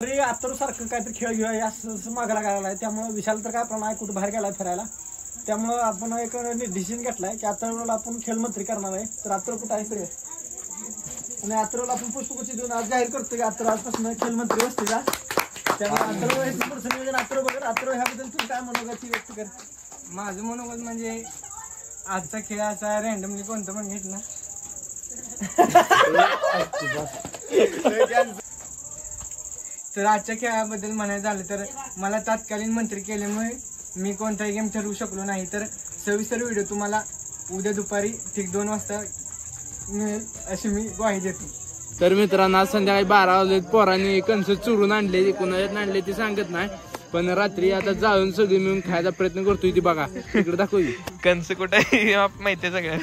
तरी आत्तर सारखं काहीतरी खेळ घेऊया असं मागायला लागलाय. त्यामुळे विशाल तर काय प्रण आहे कुठं बाहेर गेलाय फिरायला. त्यामुळं आपण एक डिसिजन घेतलाय की आत्तरला आपण खेळमंत्री करणार आहे. तर आत्तर कुठं आहे सगळे आणि आत्तरला आपण पुष्पगुच्छ देऊन आज जाहीर करतो की आत्तर आजपासून खेळमंत्री असते का. त्यामुळे आत्तर पुढचं नियोजन आत्तर बघत. आत्तर ह्याबद्दल तुम्ही काय मनोगत व्यक्त कर. माझं मनोगत म्हणजे आजचा खेळ असा रँडमली कोणतं पण घेतला तर आजच्या खेळाबद्दल म्हणायचं झालं तर मला तात्कालीन मंत्री केल्यामुळे मी कोणताही गेम ठरवू शकलो नाही. तर सविस्तर व्हिडिओ तुम्हाला उद्या दुपारी ठीक 2 वाजता मिळेल अशी मी ग्वाही देतो. तर मित्रांनो आज संध्याकाळी 12 वाजले. पोरांनी कंस चुरून आणले, कुणाच्यात आणले ते सांगत नाही, पण रात्री आता जाऊन सगळी मिळून खायचा प्रयत्न करतोय. ती बघा तिकडे दाखव कंस कुठे माहितीये सगळ्या.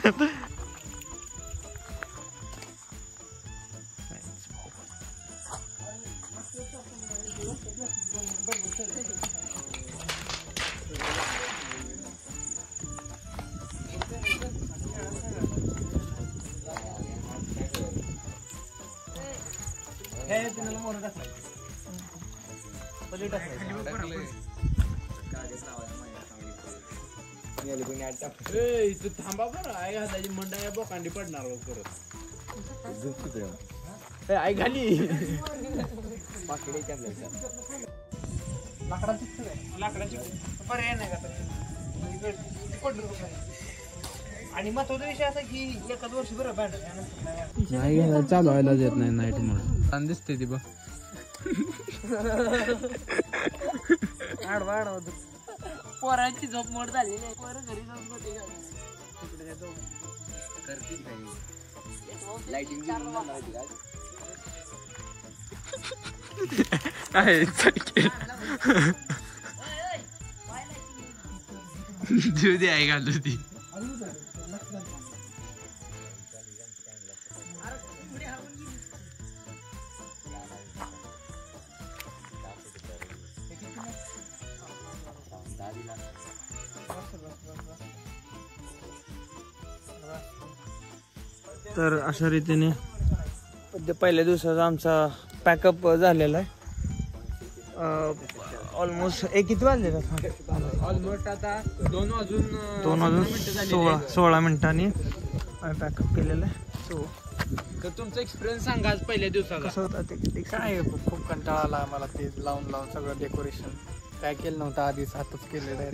थांबा बरं आई घालायची मंडा या बोकांडी पडणार परत आई घाली लाकडाची पर्याय नाही का आणि महत्वाचा विषय असा की एखाद वर्ष बरं नाही चालू व्हायला येत नाही नाईट म्हणून दिसते ती बघ. पोरांची झोप मोड झालेली आहे. पोरं घरी जाऊन दे आई घालू ती. तर अशा रीतीने पहिल्या दिवसाचा आमचा पॅकअप झालेला आहे. ऑलमोस्ट किती वाजले ऑलमोस्ट आता 2 वाजून 16 मिनिटांनी पॅकअप केलेलं आहे. तर तुमचा एक्सपिरियन्स सांगा आज पहिल्या दिवसाचा कसं होता ते. काय खूप कंटाळा आला मला ते लावून सगळं डेकोरेशन काय केलं नव्हतं आधीच हातच केलेलं आहे.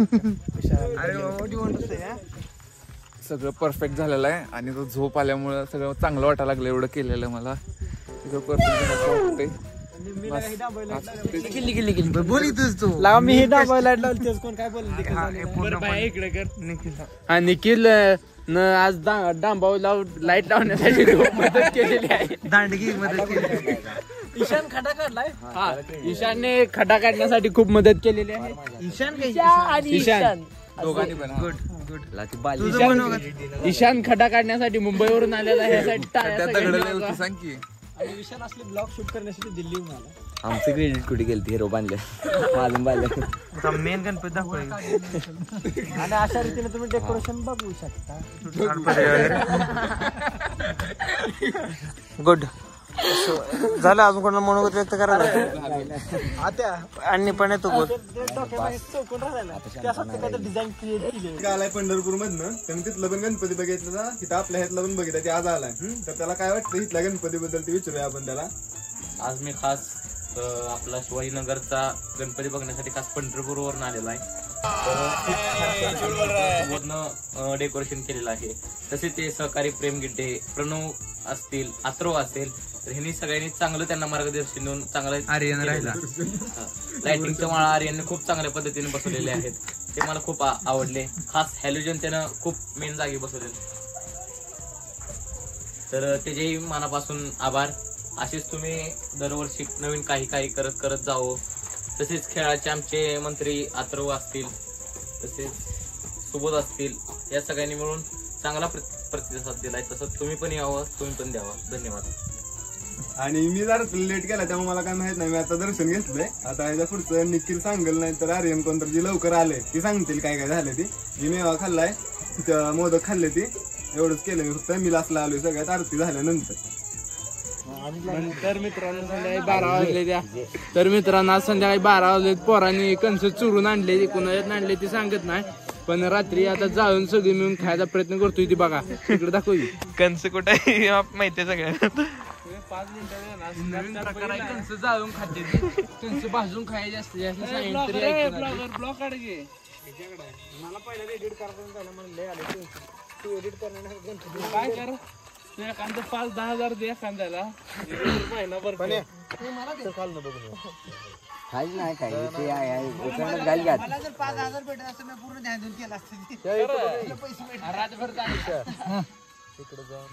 सगळं परफेक्ट झालेलं आहे आणि तो झोप आल्यामुळे सगळं चांगलं वाटायला लागलं. एवढं केलेलं मला सगळं परफेक्ट वाटतंय. मी हे डाबायला कोण काय बोल इकडे कर. निखिल न आज डांबाव लाईट लावण्यासाठी मदत केलेली आहे. दांडगी मदत केली. ईशान खडा काढलाय. हा ईशानने खडा काढण्यासाठी खूप मदत केलेली आहे. ईशान दोघांनी पण गुड. ईशान खडा काढण्यासाठी मुंबईवरून आलेला आहे. सांग की विशाल असले ब्लॉग शूट करण्यासाठी दिल्लीहून आला. आमचं क्रेडिट कुठे गेलं हिरो बांधले माझून बांधले मेन गणपती दाखवायला. आणि अशा रीतीने तुम्ही डेकोरेशन बघू शकता. गुड झालं. अजून कोणाला मनोगत व्यक्त करायला आता आणि पण येतो बोल. डिझाईन क्रिएट केली. आलाय पंढरपूर मधनं त्याने तिथलं पण गणपती बघितलं. तिथं आपल्या ह्यातला पण बघितलं. ते आज आलाय. तर त्याला काय वाटतं इथल्या गणपती बद्दल ते विचारूया आपण त्याला. आज मी खास आपला शिवाजीनगरचा गणपती बघण्यासाठी खास पंढरपूरवरून आलेला आहे. डेकोरेशन केलेलं आहे. तसेच ते सहकारी प्रेम गिड्डे, प्रणव असतील, आत्रव असेल, तर ह्यांनी सगळ्यांनी चांगलं त्यांना मार्गदर्शन देऊन चांगलं आर्यन राहिला. लाइटिंगच्या माळा आर्यनने खूप चांगल्या पद्धतीने बसवलेले आहेत. ते मला खूप आवडले. खास हॅलोजन त्यानं खूप मेन जागी बसवले. तर त्याच्याही मनापासून आभार. असेच तुम्ही दरवर्षी नवीन काही करत जावं. तसेच खेळाचे आमचे मंत्री आत्रव असतील, तसेच सुबोध असतील, या सगळ्यांनी मिळून चांगला प्रतिसाद दिलाय. तसं तुम्ही पण यावं, तुम्ही पण द्यावं. धन्यवाद. आणि मी जरा लेट केला त्यामुळे मला काय माहित नाही. मी आता दर्शन घेतलंय. आता ह्याच्या पुढचं निखिल सांगेल, नाही तर आर्यन कोणतर जी लवकर आले ती सांगतील काय झाले. ती मी मेवा खाल्लाय, मोदक खाल्ले ती, एवढंच केलं मी. फक्त मिलासला आलोय सगळ्यात आरती झाल्यानंतर. तर मित्रांनो संध्याकाळी 12 वाजले द्या. तर मित्रांनो आज संध्याकाळी 12 वाजले. पोरांनी कंस चुरून आणले, कुणाच्यात आणले ते सांगत नाही, पण रात्री आता जाळून सगळी मिळून खायचा प्रयत्न करतोय. ती बघा तिकडे दाखव कंस कुठे माहितीये सगळ्यांना. 5 मिनिटं नवीन प्रकार आहे कंस जाळून खाते. कंस भाजून खायचे असते असं सांगितलं तरी ब्लॉग काढ घे. मला पहिला एडिट करताना त्याला म्हणले आले तू एडिट करण्यासाठी काय कर एखादं 5-10 हजार दे एखाद्याला महिनाभर. खायच नाही काय ते घाल घ्या. मला जर 5,000 भेटत असतं मी पूर्ण ध्यान देऊन केला असतं. पैसे भेटले रातभर तिकडे जाऊन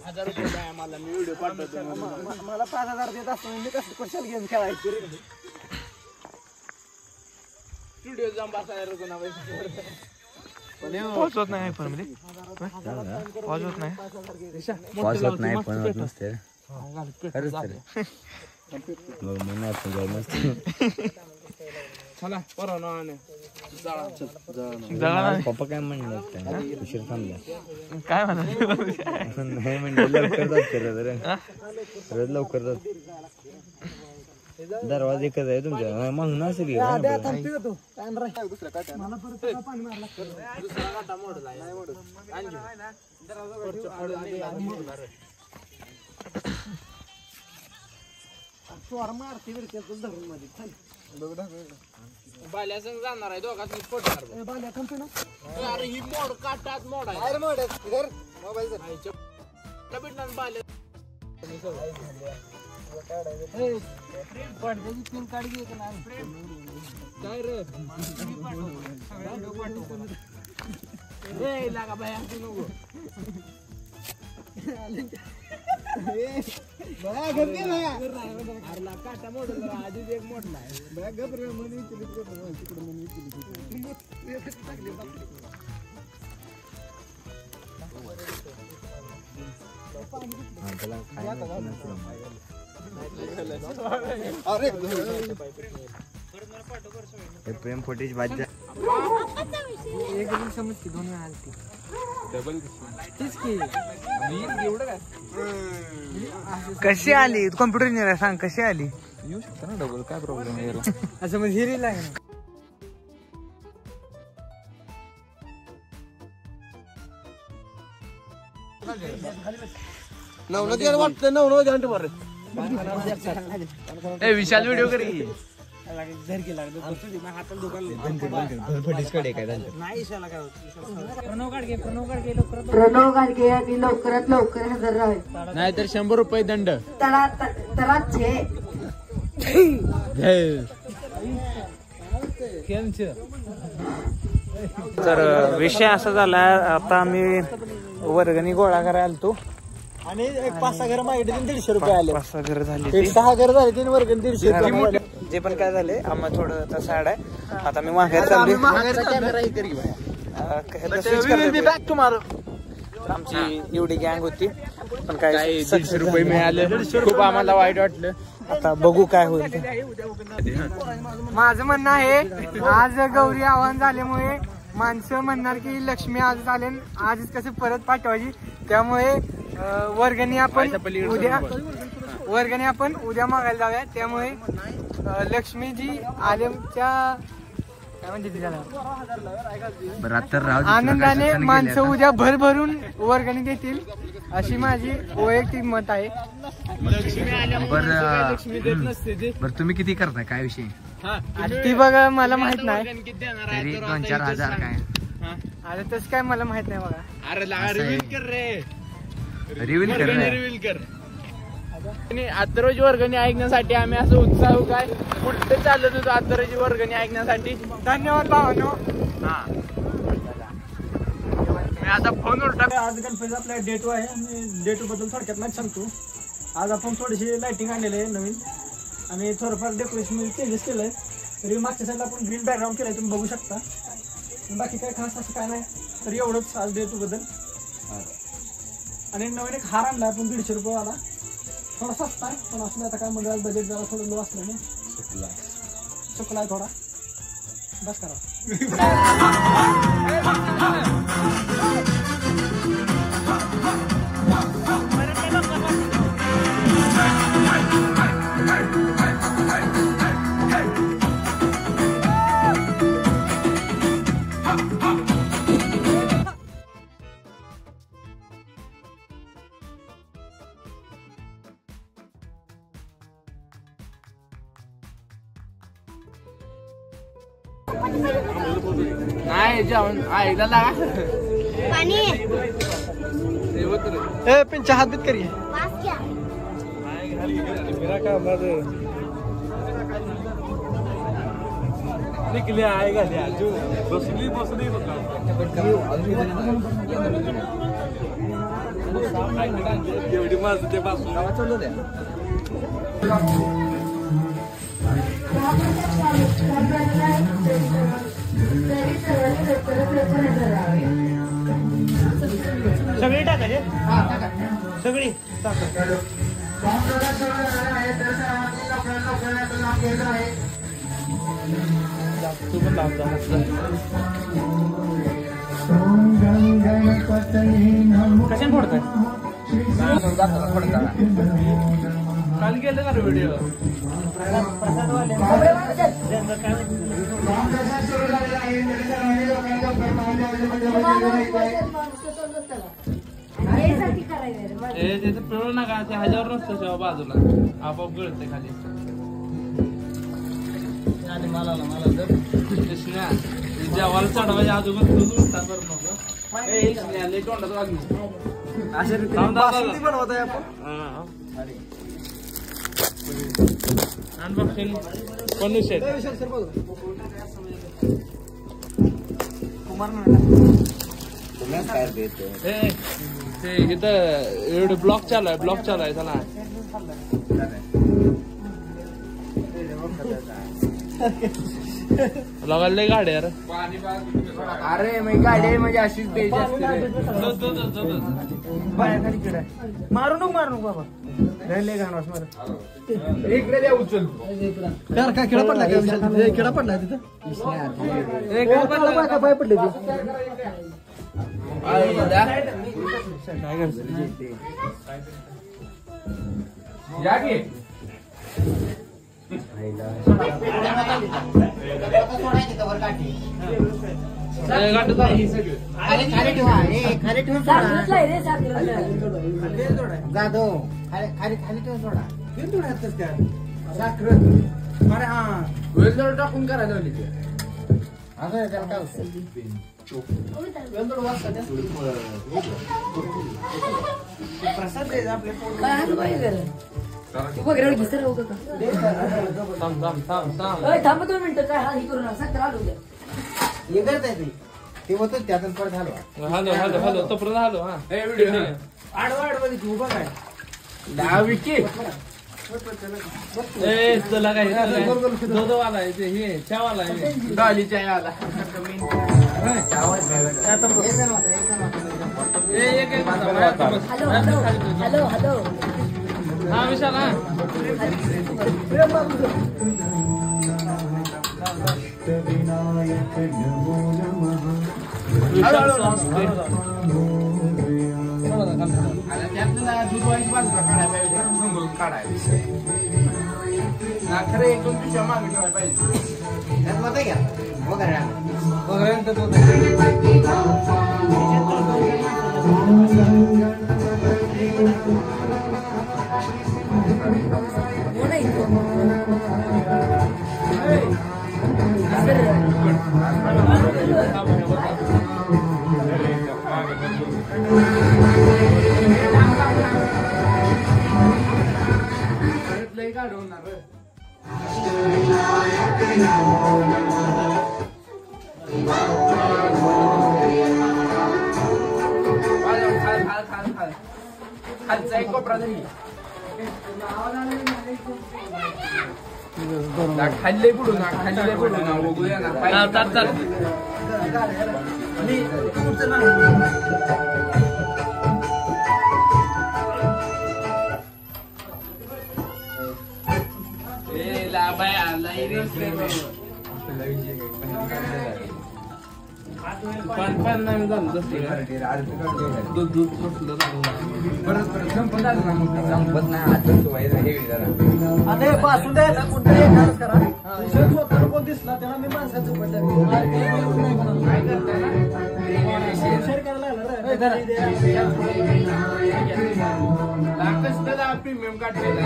1000 रुपये द्या मला, मी व्हिडिओ पाठवतो. मला 5,000 देत असतो मी कसं कशाला गेम खेळायची. स्टुडिओ जाऊन बसायला कोणा पोहोचवत नाही पण मध्ये पोहोचवत नाही. पाऊस होत नाही पण होत नसते खरंच तर. चला परवा पप्पा काय म्हणलं उशीर थांबला काय म्हणा नाही म्हणजे लवकर जात रोज लवकर जात. दरवाजा एकच आहे तुमच्या मग नसेल बाल्या संग जाणार आहे, दोघांनी फोडणार. अरे ही मोड काटात मोड आहे. बाल्या काय रे लागा बाय काटा मोडला आधीच एक मोडला प्रेम फुटेज बाद कशी आली कॉम्प्युटर इंजिनियर सांग कशी आली. येऊ शकतो ना डबल, काय प्रॉब्लेम आहे असं म्हणजे हिरील आहे ना. विशाल व्हिडिओ कर की. प्रणव गाडगे आणि लवकरात लवकर हजर राहावे, नाहीतर 100 रुपये दंड. तर विषय असा झाला, आता आम्ही वर्गणी गोळा करायला आलतो आणि एक 5-6 घर मागितले 150 रुपये आले. 5-6 घर झाली. 6 घर झाले 3 वर्ग 150 रुपये. जे पण काय झाले आम्हाला थोडं सॅड आहे. आता मी माघार चाललोय. आमची एवढी गँग होती पण काय 150 रुपये मिळाले, खूप आम्हाला वाईट वाटलं. आता बघू काय होईल. माझं म्हणणं आहे आज गौरी आव्हान झाल्यामुळे माणसं म्हणणार की लक्ष्मी आजच आले, आजच कसं परत पाठवायची. त्यामुळे वर्गणी आपण उद्या मागायला जाऊया. त्यामुळे लक्ष्मी जी आलेच्या काय म्हणते आनंदाने माणसं उद्या भरभरून वर्गणी देतील अशी माझी वैयक्तिक मत आहे. बरं तुम्ही किती करताय काय विषय ती बघा मला माहित नाही. 2-4 हजार काय आता तसं काय मला माहित नाही बघा. रिव्हील कर. आत्तरोजी वर्गणी ऐकण्यासाठी आम्ही असं उत्साह काय कुठे चालत होतो आत्तरोजी वर्गणी ऐकण्यासाठी. धन्यवाद भावानो. मी आता फोनवर टाक. आज गणपती आपल्या डेटू आहे आणि डेटू बद्दल थोडक्यात नाही सांगतो. आज आपण थोडीशी लाइटिंग आणलेली आहे नवीन आणि थोडंफार डेकोरेशन चेंजेस केलंय. तरी मागच्या साईडला आपण ग्रीन बॅकग्राऊंड केलंय, तुम्ही बघू शकता. बाकी काय खास असं काय नाही. तर एवढंच आज डेटू बद्दल. आणि नवीन एक हार आणला आपण 150 रुपयेवाला. थोडा सस्ता आहे पण असं आता काय मंडळात बजेट जरा थोडं लो असल्याने चुकला आहे थोडा. बस करा. परत नाही जेवण आईला लागा पाणी ए पिंच्या हात बीत करी निकले आहे घाल्या बसली बसली एवढी माझं ते पासून चालू द्या सगळी टाकायचे सगळी कशाने फोडताय काल गेलं का व्हिडिओ पिळू नका ते ह्याच्यावर नसतं तेव्हा बाजूला आपोआप गळते खाली मला जेवायला चढवायच्या अजून करू नको तोंडात वागली अशा रीतीने बनवत आहे आपण अनबॉक्सिंग कोण विषय कुमार ते इथं एवढं ब्लॉक चालू आहे चला लगायला गाडी यार अरे मग गाडी म्हणजे अशीच द्यायची असते मारू नको बाबा इकडे द्या उचल काय किडा पडला किडा पडला तिथं काय पाय पडले ते या की टाकून करायला प्रसाद आपले थांब 2 मिनिटं काय हा करू नका आलो हे करताय ते होतं त्यातून परत हॅलो तोपर्यंत हॅलो हा आडवा उभा काय तुला काय आला हे चावाला डाली चाय आला हॅलो हा विशाल हा खरे 1-2 पिशव्या मागे ठेवायला पाहिजे त्यात मत घ्या वगैरे खालचा एक कोपरा झाली खाल्ले पुढून बघूया ना पान नाही झालं दूध परत संपत आलं ना मग संपत नाही आता पासून द्यायला कोणतरी एखादं करा कोण दिसला त्याला मी माणसाचं प्रीमियम काढलेला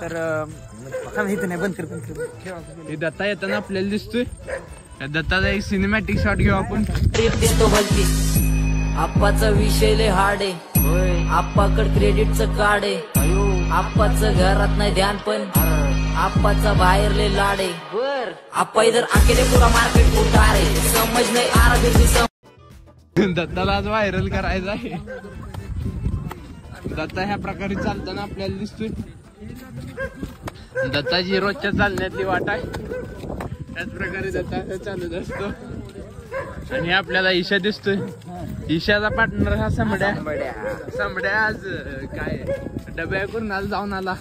तर इथं नाही बंद कर हे दत्ता येताना आपल्याला दिसतोय. दत्ताचा एक सिनेमॅटिक शॉट घेऊ आपण. देतो भलती आप्पाचा विषय लय हार्ड आहे. आप्पाकड क्रेडिटचं कार्ड आहे. आप्पाचं घरात नाही ध्यान पण आप्पाचा बाहेर लय लाड आहे. बर आप्पा इधर अकेले पुरा मार्केट उतार आहे. समज नाही आरा दत्ताला आज व्हायरल करायचं आहे. दत्ता ह्या प्रकारे चालताना आपल्याला दिसतोय. दत्ताची रोजच्या चालण्यातली वाट आहे. त्याच प्रकारे दत्ता चालत असतो. आणि आपल्याला ईशा दिसतोय. ईशाचा पार्टनर हा समड्या आज काय डब्या करून आज जाऊन आला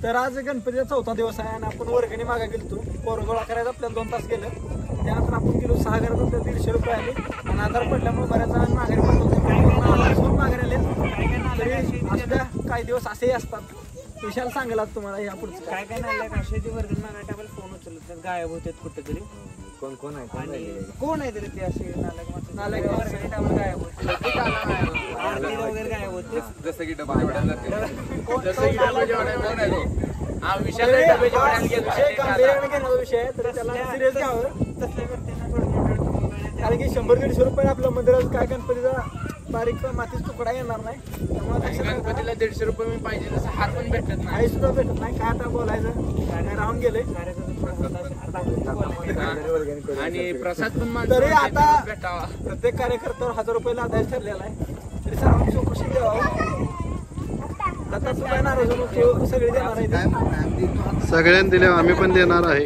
तर आज गणपतीचा 4था दिवस आहे आणि आपण वर्गणी मागा गेलतो. पोरगोळा करायचा आपल्याला 2 तास गेलं. त्यानंतर आपण गेलो 6 घरात आपल्याला 150 रुपये आले आणि आधार पडल्यामुळे बऱ्याच जणांनी माघारी पडतो. माघारी आले काही दिवस असेही असतात. विशाल सांगेल आज तुम्हाला या पुढचं काय नाही का शेती वर्गणी मागायला आपण फोन उचलत तर गायब होते कुठेतरी. कोण आहे तरी ते असे नालायक गायब होते वगैरे गायब होते. जसं की विषय तर त्याला सिरियस घ्यावं. कारण की 100-150 रुपये आपल्या मंदिरात काय गणपतीचा बारीक मातीचा तुकडा येणार नाही. त्यामुळे गणपतीला 150 रुपये मी पाहिजे तसं हार पण भेटत नाही. काही सुद्धा भेटत नाही. काय आता बोलायचं काय राहून गेले. आणि प्रसाद पण तरी आता भेटावा. प्रत्येक कार्यकर्त्यावर 1000 रुपये लादायला ठरलेला आहे. तरी सर्वांनी चौकशी द्यावं. आता सुद्धा नाराज होतो. सगळे देणार आहे. सगळ्यांनी दिले आम्ही पण देणार आहे.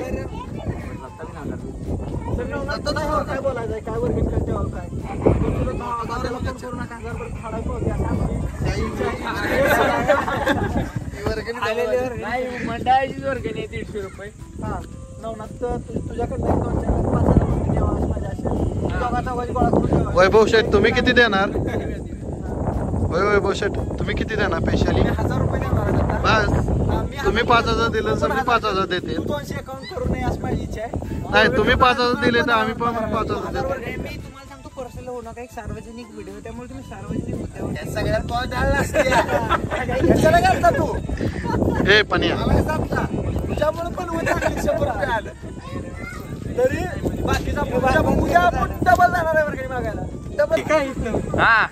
काय बोलायचं काय वर्ग काय द्यावं काय मंडळाचीच वर्गणी 150 रुपये. हा नवनाथ तुझ्याकडनं 2-4-5 द्यावा माझ्या अशा वैभव शेठ तुम्ही किती देणार? वैभव शेठ तुम्ही किती देणार? स्पेशली 1000 रुपये देणार. बस तुम्ही 5000 दिलं तर मी 5000 देते. 200 अकाउंट करू नये असं माझी इच्छा आहे. नाही तुम्ही 5000 दिले तर आम्ही पण 5000 देतो. मी तुम्हाला सांगतो पर्सनल होऊ नका. एक सार्वजनिक व्हिडिओ त्यामुळे तुम्ही सार्वजनिक मुद्द्यावर सगळ्यात तो द्यायला लागते. कशाला करता तू हे पनिया तुझ्यामुळे पण होते 100 रुपये आलं तरी बाकीचा उद्या आपण डबल जाणार आहे वर्गणी मागायला. डबल काय हा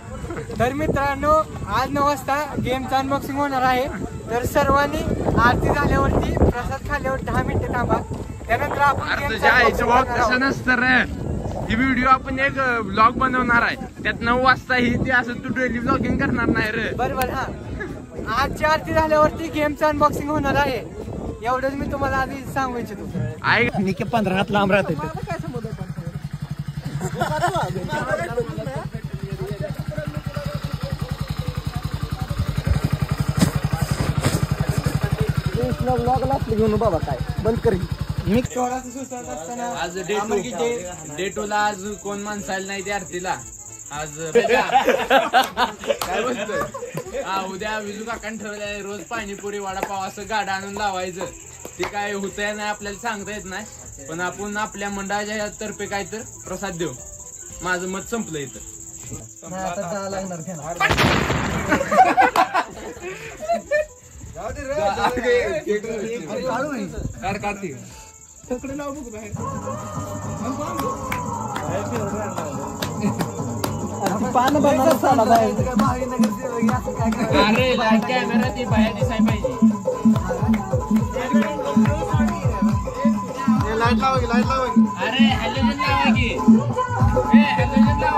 तर मित्रांनो आज 9 वाजता गेमचं अनबॉक्सिंग होणार आहे. तर सर्वांनी आरती झाल्यावरती प्रसाद खाल्ल्यावर 10 मिनिटं थांबा. त्यानंतर आपण तुझ्या आईचं भाऊ तसं नसतं रे. ही व्हिडिओ आपण एक ब्लॉग बनवणार आहे. त्यात 9 वाजता ही ते असं तू डेली ब्लॉगिंग करणार नाही रे. बरोबर. हा आजची आरती झाल्यावरती गेमचं अनबॉक्सिंग होणार आहे. एवढंच मी तुम्हाला आधी सांगू इच्छितो. आई 15 हात लांब राहते. घेऊन बाबा काय बंद करी. आज डे 2 ला आज कोण माणसाला नाही ते आरतीला. आज काय बोलतोय. हा उद्या विजू काकांनी ठरवलंय रोज पाणीपुरी वडापाव असं गाडा आणून लावायचं. ते काय होतंय नाही आपल्याला सांगता येत नाही. पण आपण आपल्या मंडळाच्या तर्फे काय तर प्रसाद देऊ. माझं मत संपलं इथं. पान बनवणार अरे कॅमेरा ती बाहेर दिसाय पाहिजे. लाईट लावा की, लाईट लावा की. अरे हॅलोजन लावा की. हॅलोजन लावा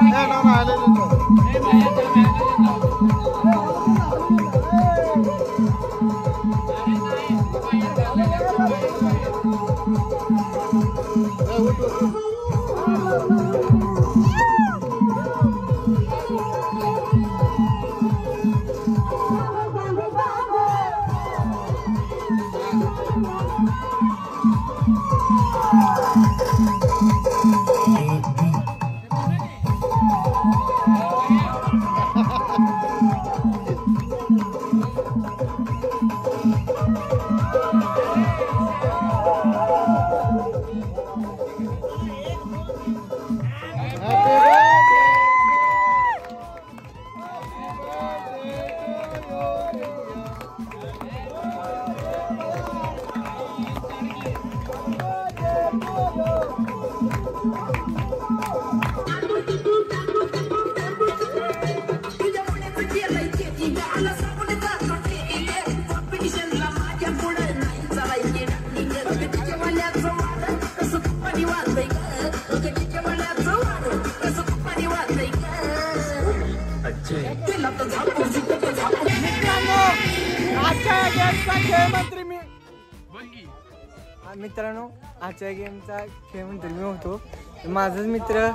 मित्रांनो आजच्या गेमचा खेळमंत्री मी होतो. माझाच मित्र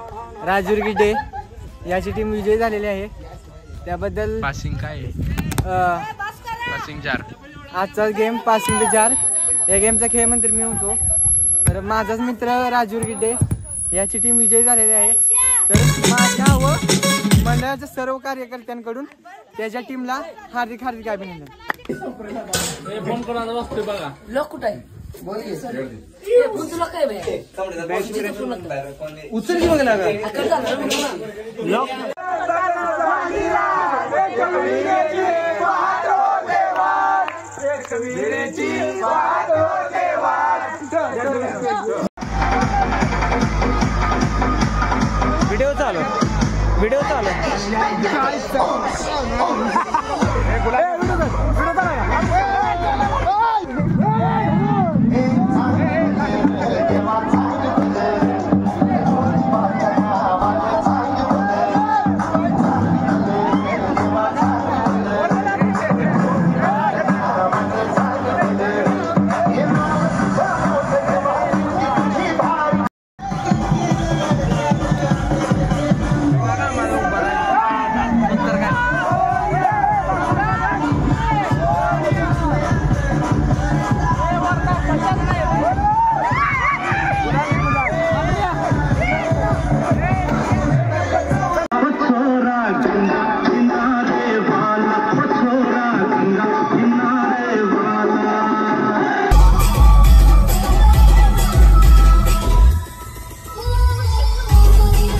राजूर गिड्डे याची टीम विजयी झालेली आहे. त्याबद्दल पासिंग काय पासिंग 4. आजचा गेम 5-4 या गेमचा खेळमंत्री मी होतो. तर माझाच मित्र राजूर गिड्डे याची टीम विजयी झालेली आहे. तर माझ्या व मंडळाच्या सर्व कार्यकर्त्यांकडून त्याच्या टीमला हार्दिक हार्दिक अभिनंदन. फोन कोणाला वाजतोय बघा. लोक कुठं आहे तुला काय उचल की बघा व्हिडिओ चालू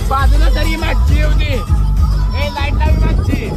बाजूला तरी मागची होती. हे लाईट लावी मागची.